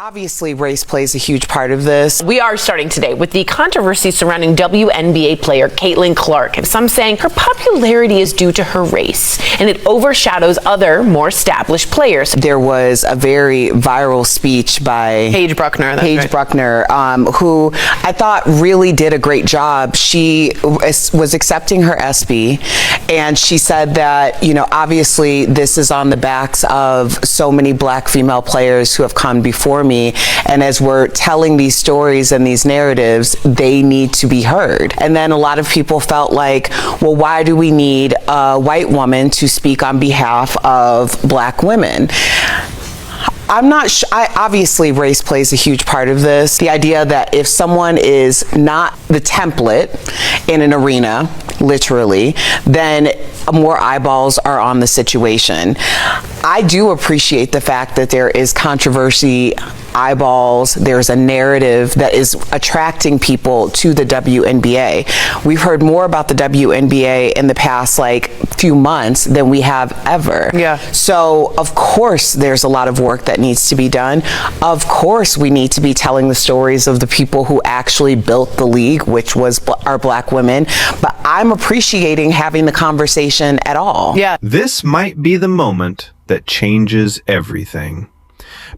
Obviously, race plays a huge part of this. We are starting today with the controversy surrounding WNBA player Caitlin Clark. Some saying her popularity is due to her race, and it overshadows other, more established players. There was a very viral speech by Paige Bruckner, who I thought really did a great job. She was accepting her SB, and she said that, you know, obviously this is on the backs of so many black female players who have come before me. And as we're telling these stories and these narratives, they need to be heard. And then a lot of people felt like, well, why do we need a white woman to speak on behalf of black women? I'm not sure. Obviously, race plays a huge part of this. The idea that if someone is not the template in an arena, literally, then more eyeballs are on the situation. I do appreciate the fact that there is controversy, eyeballs, there's a narrative that is attracting people to the WNBA. We've heard more about the WNBA in the past few months than we have ever. Yeah. So of course there's a lot of work that needs to be done. Of course we need to be telling the stories of the people who actually built the league, which was our black women. But I'm appreciating having the conversation at all. Yeah. This might be the moment that changes everything.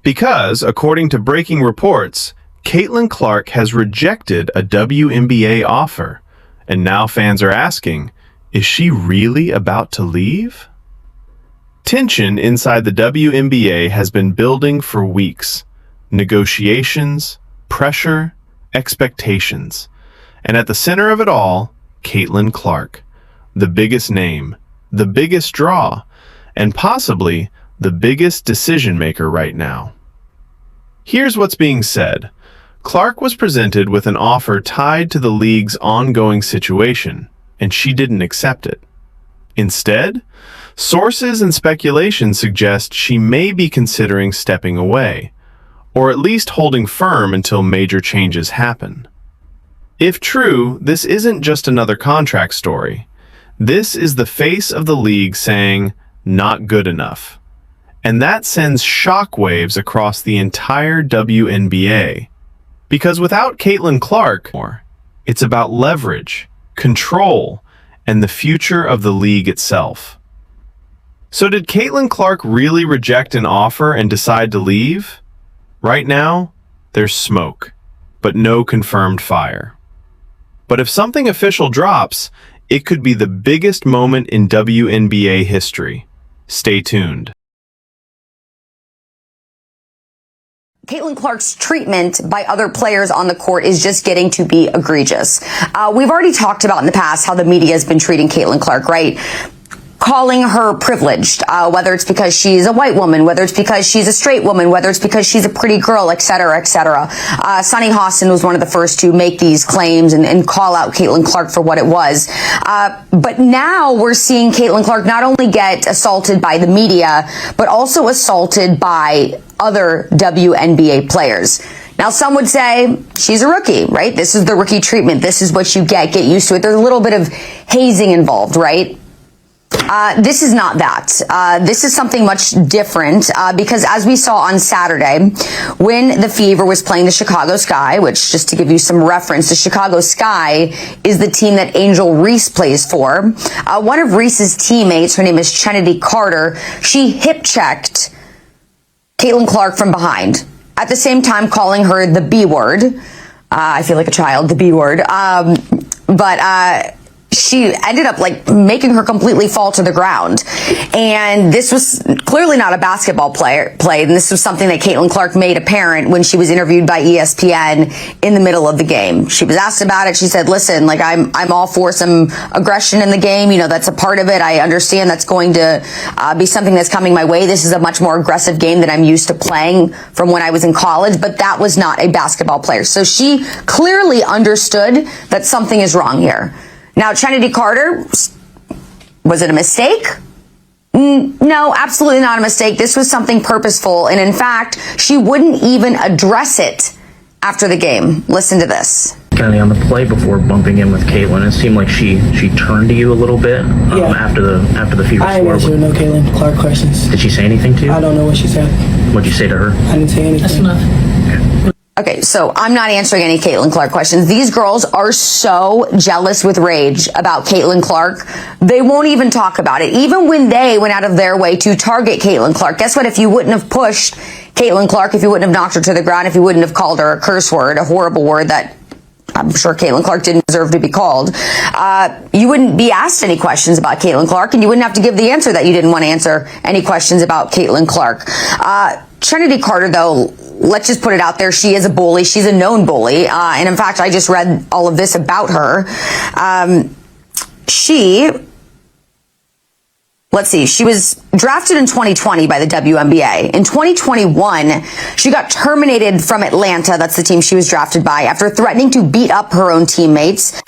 Because, according to breaking reports, Caitlin Clark has rejected a WNBA offer. And now fans are asking, is she really about to leave? Tension inside the WNBA has been building for weeks. Negotiations, pressure, expectations. And at the center of it all, Caitlin Clark. The biggest name, the biggest draw, and possibly the biggest decision maker right now. Here's what's being said. Clark was presented with an offer tied to the league's ongoing situation, and she didn't accept it. Instead, sources and speculation suggest she may be considering stepping away, or at least holding firm until major changes happen. If true, this isn't just another contract story. This is the face of the league saying, not good enough. And that sends shockwaves across the entire WNBA. Because without Caitlin Clark, it's about leverage, control, and the future of the league itself. So did Caitlin Clark really reject an offer and decide to leave? Right now, there's smoke, but no confirmed fire. But if something official drops, it could be the biggest moment in WNBA history. Stay tuned. Caitlin Clark's treatment by other players on the court is just getting to be egregious. We've already talked about in the past how the media has been treating Caitlin Clark, right? Calling her privileged, whether it's because she's a white woman, whether it's because she's a straight woman, whether it's because she's a pretty girl, et cetera, et cetera. Sonny Hostin was one of the first to make these claims and call out Caitlin Clark for what it was. But now we're seeing Caitlin Clark not only get assaulted by the media, but also assaulted by other WNBA players. Now, some would say she's a rookie, right? This is the rookie treatment. This is what you get. Get used to it. There's a little bit of hazing involved, right? This is not that. This is something much different because as we saw on Saturday, when the Fever was playing the Chicago Sky, which just to give you some reference, the Chicago Sky is the team that Angel Reese plays for. One of Reese's teammates, her name is Kennedy Carter, she hip-checked Caitlin Clark from behind, at the same time calling her the B word. I feel like a child, the B word. But she ended up making her completely fall to the ground. And this was clearly not a basketball play. And this was something that Caitlin Clark made apparent when she was interviewed by ESPN in the middle of the game. She was asked about it. She said, listen, I'm all for some aggression in the game. You know, that's a part of it. I understand that's going to be something that's coming my way. This is a much more aggressive game than I'm used to playing from when I was in college, but that was not a basketball player. So she clearly understood that something is wrong here. Now, Kennedy Carter, was it a mistake? No, absolutely not a mistake. This was something purposeful. And in fact, she wouldn't even address it after the game. Listen to this. Kennedy, on the play before bumping in with Caitlin, it seemed like she turned to you a little bit after the Fever I didn't answer no Caitlin Clark questions. Did she say anything to you? I don't know what she said. What'd you say to her? I didn't say anything. That's enough. Okay, so I'm not answering any Caitlin Clark questions. These girls are so jealous with rage about Caitlin Clark. They won't even talk about it. Even when they went out of their way to target Caitlin Clark. Guess what? If you wouldn't have pushed Caitlin Clark, if you wouldn't have knocked her to the ground, if you wouldn't have called her a curse word, a horrible word that I'm sure Caitlin Clark didn't deserve to be called, you wouldn't be asked any questions about Caitlin Clark, and you wouldn't have to give the answer that you didn't want to answer any questions about Caitlin Clark. Trinity Carter, though, let's just put it out there. She is a bully. She's a known bully. And in fact, I just read all of this about her. She was drafted in 2020 by the WNBA. In 2021, she got terminated from Atlanta, that's the team she was drafted by, after threatening to beat up her own teammates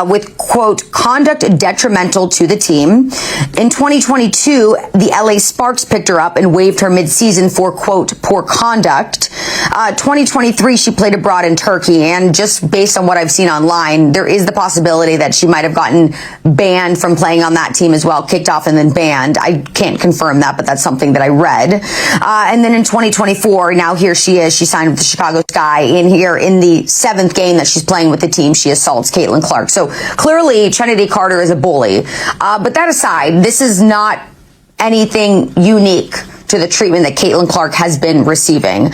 with, quote, conduct detrimental to the team. In 2022, the LA Sparks picked her up and waived her midseason for, quote, poor conduct. 2023, she played abroad in Turkey, and just based on what I've seen online, there is the possibility that she might have gotten banned from playing on that team as well, kicked off and then banned. I can't confirm that, but that's something that I read. And then in 2024, now here she is. She signed with the Chicago Sky. In here, in the 7th game that she's playing with the team, she assaults Caitlin Clark. So clearly, Trinity Carter is a bully. But that aside, this is not anything unique to the treatment that Caitlin Clark has been receiving.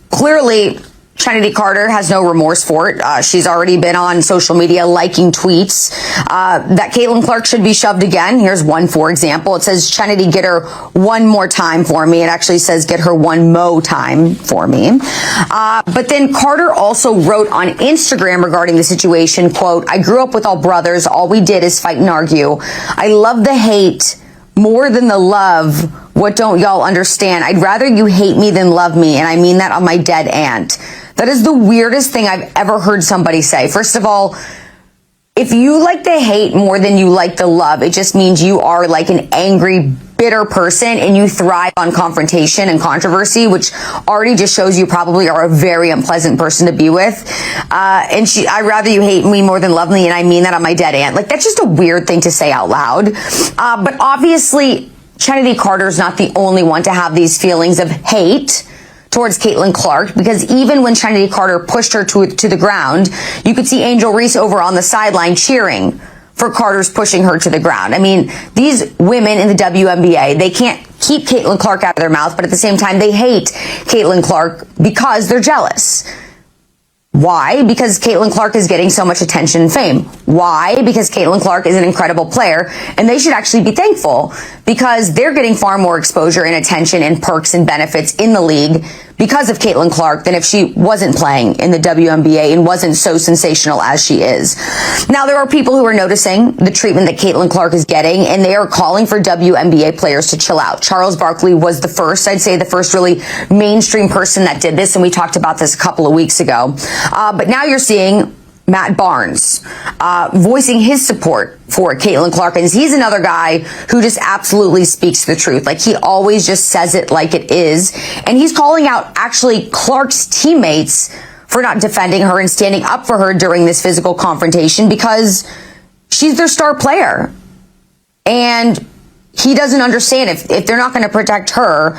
Clearly, Trinity Carter has no remorse for it. She's already been on social media liking tweets that Caitlin Clark should be shoved again. Here's one, for example. It says, Trinity, get her one more time for me. It actually says, get her one mo time for me. But then Carter also wrote on Instagram regarding the situation, quote, I grew up with all brothers. All we did is fight and argue. I love the hate more than the love. What don't y'all understand? I'd rather you hate me than love me. And I mean that on my dead aunt. That is the weirdest thing I've ever heard somebody say. First of all, if you like the hate more than you like the love, it just means you are like an angry, bitter person and you thrive on confrontation and controversy, which already just shows you probably are a very unpleasant person to be with. I'd rather you hate me more than love me, and I mean that on my dead aunt. Like, that's just a weird thing to say out loud. But obviously, Trinity Carter is not the only one to have these feelings of hate towards Caitlin Clark, because even when Trinity Carter pushed her to the ground, you could see Angel Reese over on the sideline cheering for Carter's pushing her to the ground. I mean, these women in the WNBA, they can't keep Caitlin Clark out of their mouth, but at the same time, they hate Caitlin Clark because they're jealous. Why? Because Caitlin Clark is getting so much attention and fame. Why? Because Caitlin Clark is an incredible player, and they should actually be thankful because they're getting far more exposure and attention and perks and benefits in the league because of Caitlin Clark than if she wasn't playing in the WNBA and wasn't so sensational as she is. Now, there are people who are noticing the treatment that Caitlin Clark is getting, and they are calling for WNBA players to chill out. Charles Barkley was the first, I'd say the first really mainstream person that did this, and we talked about this a couple of weeks ago. But now you're seeing Matt Barnes voicing his support for Caitlin Clark, and he's another guy who just absolutely speaks the truth. Like, he always just says it like it is, and he's calling out actually Clark's teammates for not defending her and standing up for her during this physical confrontation because she's their star player. And he doesn't understand if they're not going to protect her,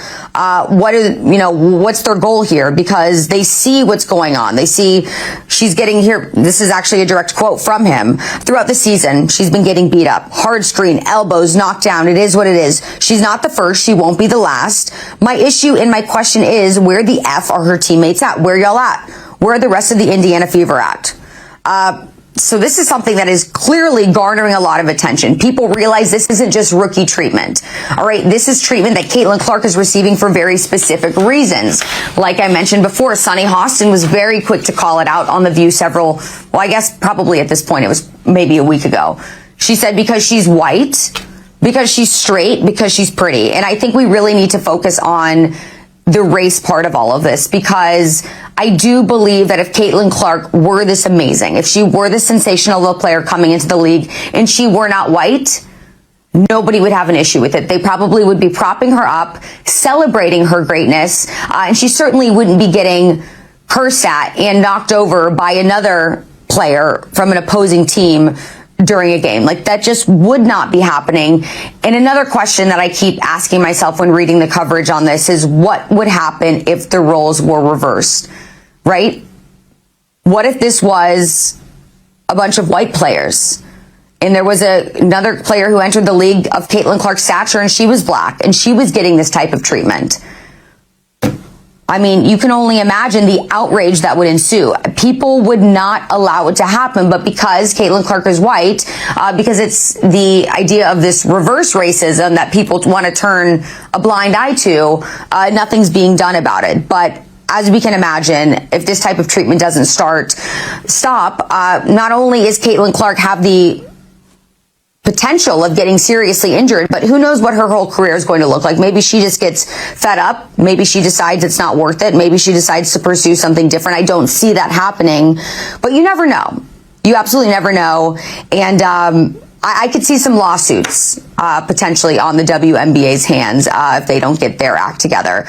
what's their goal here? Because they see what's going on. They see she's getting here. This is actually a direct quote from him. Throughout the season, she's been getting beat up, hard screen, elbows, knocked down. It is what it is. She's not the first. She won't be the last. My issue and my question is, where the F are her teammates at? Where y'all at? Where are the rest of the Indiana Fever at? So this is something that is clearly garnering a lot of attention. People realize this isn't just rookie treatment. All right, this is treatment that Caitlin Clark is receiving for very specific reasons. Like I mentioned before, Sunny Hostin was very quick to call it out on The View I guess probably at this point, it was maybe a week ago. She said because she's white, because she's straight, because she's pretty. And I think we really need to focus on the race part of all of this, because I do believe that if Caitlin Clark were this amazing, if she were this sensational little player coming into the league and she were not white, nobody would have an issue with it. They probably would be propping her up, celebrating her greatness, and she certainly wouldn't be getting cursed at and knocked over by another player from an opposing team during a game. Like, that just would not be happening. And another question that I keep asking myself when reading the coverage on this is, what would happen if the roles were reversed, right? What if this was a bunch of white players and there was another player who entered the league of Caitlin Clark's stature and she was black and she was getting this type of treatment? I mean, you can only imagine the outrage that would ensue. People would not allow it to happen, but because Caitlin Clark is white, because it's the idea of this reverse racism that people want to turn a blind eye to, nothing's being done about it. But as we can imagine, if this type of treatment doesn't stop, not only is Caitlin Clark have the potential of getting seriously injured, but who knows what her whole career is going to look like. Maybe she just gets fed up. Maybe she decides it's not worth it. Maybe she decides to pursue something different. I don't see that happening, but you never know. You absolutely never know. And I could see some lawsuits potentially on the WNBA's hands if they don't get their act together.